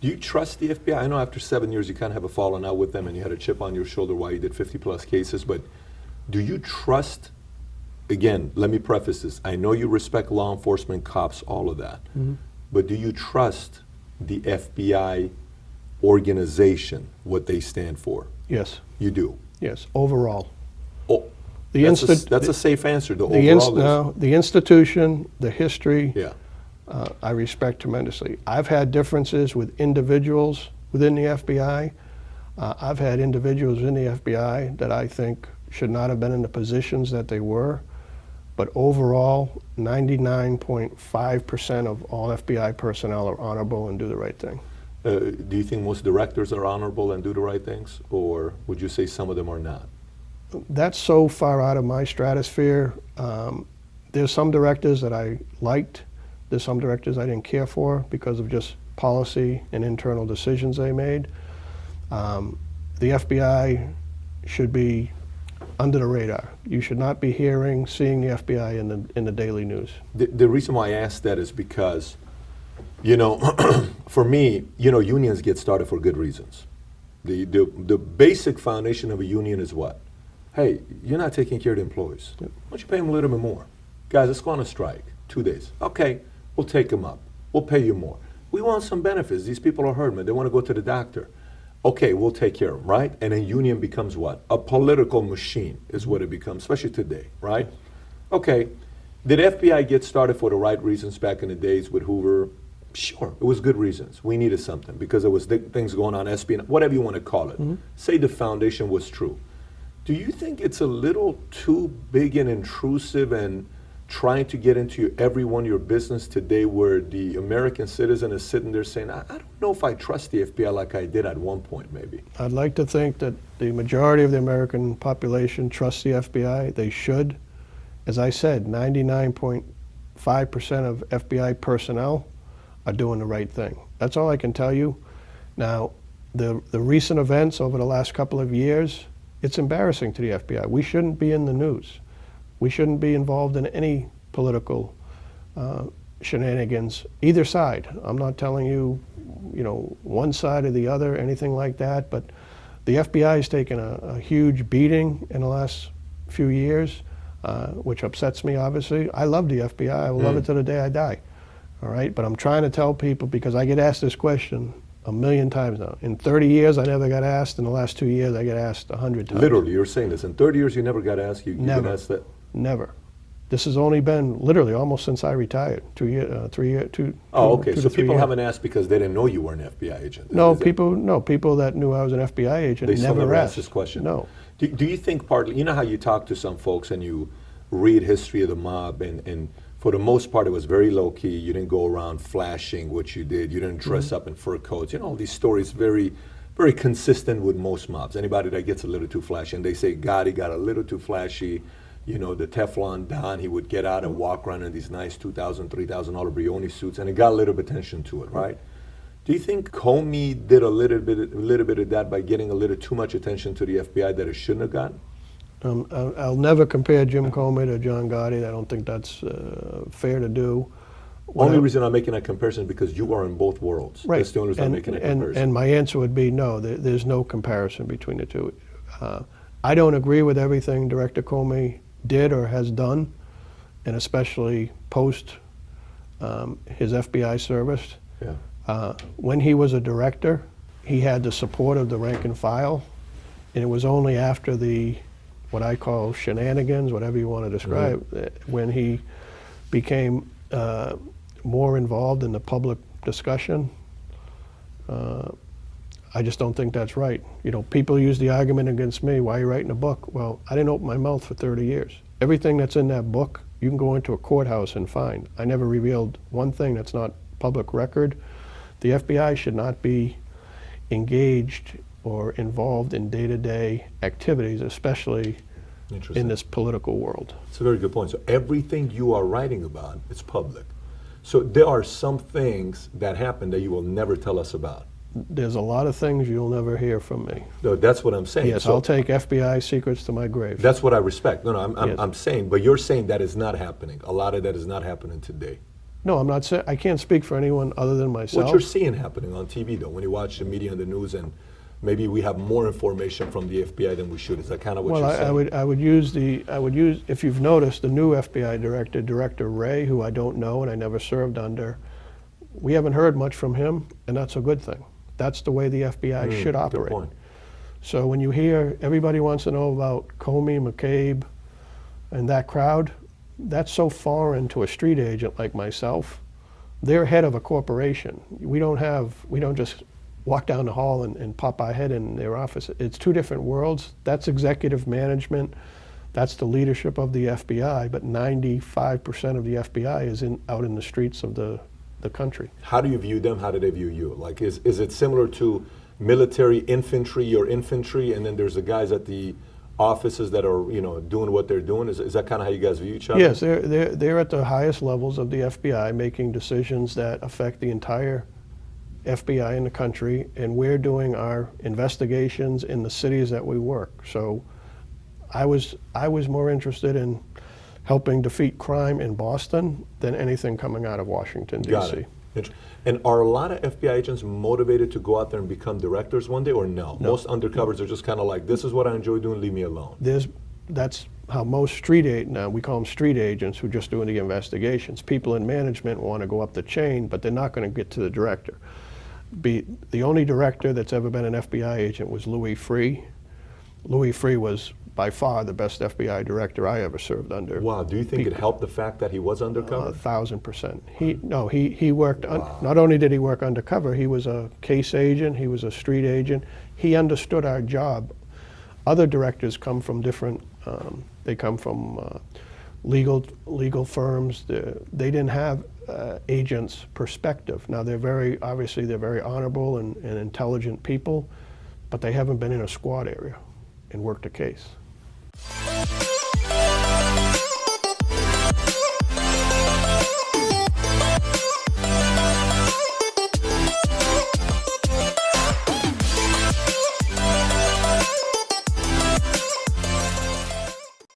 Do you trust the FBI? I know after 7 years you kind of have a falling out with them and you had a chip on your shoulder while you did 50 plus cases, but do you trust, again, let me preface this, I know you respect law enforcement, cops, all of that, but do you trust the FBI organization, what they stand for? Yes. You do? Yes, overall. Oh, that's a safe answer, the overall is. The institution, the history, Yeah. I respect tremendously. I've had differences with individuals within the FBI. I've had individuals in the FBI that I think should not have been in the positions that they were. But overall, 99.5% of all FBI personnel are honorable and do the right thing. Do you think most directors are honorable and do the right things, or would you say some of them are not? That's so far out of my stratosphere. There's some directors that I liked. There's some directors I didn't care for because of just policy and internal decisions they made. The FBI should be under the radar. You should not be seeing the FBI in the daily news. The reason why I ask that is because, you know, for me, you know, unions get started for good reasons. The basic foundation of a union is what? Hey, you're not taking care of the employees. Why don't you pay them a little bit more? Guys, let's go on a strike, 2 days. Okay, we'll take them up. We'll pay you more. We want some benefits. These people are hurt, man. They want to go to the doctor. Okay, we'll take care of them, right? And a union becomes what? A political machine is what it becomes, especially today, right? Okay, did FBI get started for the right reasons back in the days with Hoover? Sure, it was good reasons. We needed something because there was things going on, espionage, whatever you want to call it. Say the foundation was true. Do you think it's a little too big and intrusive and trying to get into your business today where the American citizen is sitting there saying, I don't know if I trust the FBI like I did at one point maybe? I'd like to think that the majority of the American population trusts the FBI. They should. As I said, 99.5% of FBI personnel are doing the right thing. That's all I can tell you. Now, the recent events over the last couple of years, it's embarrassing to the FBI. We shouldn't be in the news. We shouldn't be involved in any political shenanigans, either side. I'm not telling you, you know, one side or the other, anything like that, but the FBI has taken a huge beating in the last few years, which upsets me, obviously. I love the FBI. I will love it to the day I die. All right, but I'm trying to tell people, because I get asked this question a million times now. In 30 years, I never got asked. In the last 2 years, I get asked 100 times. Literally, you're saying this. In 30 years, you never got asked? You never. Been asked that? Never. This has only been literally almost since I retired. 2 years, 3 years, two. Oh, okay. So 2 to 3 people years. haven't asked because they didn't know you were an FBI agent. No, people that knew I was an FBI agent they still never asked this question. No. Do you think partly, you know how you talk to some folks and you read history of the mob, and for the most part, it was very low key. You didn't go around flashing what you did. You didn't dress up in fur coats. You know, all these stories very, very consistent with most mobs. Anybody that gets a little too flashy, and they say Gotti got a little too flashy. You know, the Teflon Don, he would get out and walk around in these nice $2,000, $3,000 Brioni suits, and it got a little bit attention to it, right? Do you think Comey did a little bit of that by getting a little too much attention to the FBI that it shouldn't have gotten? I'll never compare Jim Comey to John Gotti. I don't think that's fair to do. Only reason I'm making that comparison is because you are in both worlds. Right. That's the only reason I'm making that comparison. And my answer would be no, there's no comparison between the two. I don't agree with everything Director Comey did or has done, and especially post his FBI service. Yeah. When he was a director, he had the support of the rank and file, and it was only after the what I call shenanigans, whatever you want to describe, when he became more involved in the public discussion. I just don't think that's right. You know, people use the argument against me, why are you writing a book? Well, I didn't open my mouth for 30 years. Everything that's in that book, you can go into a courthouse and find. I never revealed one thing that's not public record. The FBI should not be engaged or involved in day-to-day activities, especially in this political world. It's a very good point. So everything you are writing about is public. So there are some things that happen that you will never tell us about. There's a lot of things you'll never hear from me. No, that's what I'm saying. Yes, so I'll take FBI secrets to my grave. That's what I respect. No, Yes. I'm saying, but you're saying that is not happening. A lot of that is not happening today. No, I'm not saying, I can't speak for anyone other than myself. What you're seeing happening on TV, though, when you watch the media and the news, and maybe we have more information from the FBI than we should. Is that kind of what Well, you're saying? I would use, if you've noticed, the new FBI director, Director Ray, who I don't know and I never served under, we haven't heard much from him, and that's a good thing. That's the way the FBI should Good operate. point. So when you hear everybody wants to know about Comey, McCabe, and that crowd, that's so foreign to a street agent like myself. They're head of a corporation. We don't just walk down the hall and pop our head in their office. It's two different worlds. That's executive management. That's the leadership of the FBI, but 95% of the FBI is out in the streets of the country. How do you view them? How do they view you? Like, is it similar to military infantry or infantry, and then there's the guys at the offices that are, doing what they're doing? Is that kind of how you guys view each other? Yes, they're at the highest levels of the FBI, making decisions that affect the entire FBI in the country, and we're doing our investigations in the cities that we work. So I was more interested in helping defeat crime in Boston than anything coming out of Washington, Got D.C. it. And are a lot of FBI agents motivated to go out there and become directors one day, or no? Most undercovers are just kind of like, this is what I enjoy doing, leave me alone. That's how most now we call them street agents who just doing the investigations. People in management want to go up the chain, but they're not going to get to the director. The only director that's ever been an FBI agent was Louis Freeh. Louis Freeh was by far the best FBI director I ever served under. Wow, do you think it helped the fact that he was undercover? 1,000%. He worked, not only did he work undercover, he was a case agent, he was a street agent. He understood our job. Other directors come from different, they come from legal firms. They didn't have agents' perspective. Now they're very honorable and intelligent people, but they haven't been in a squad area and worked a case.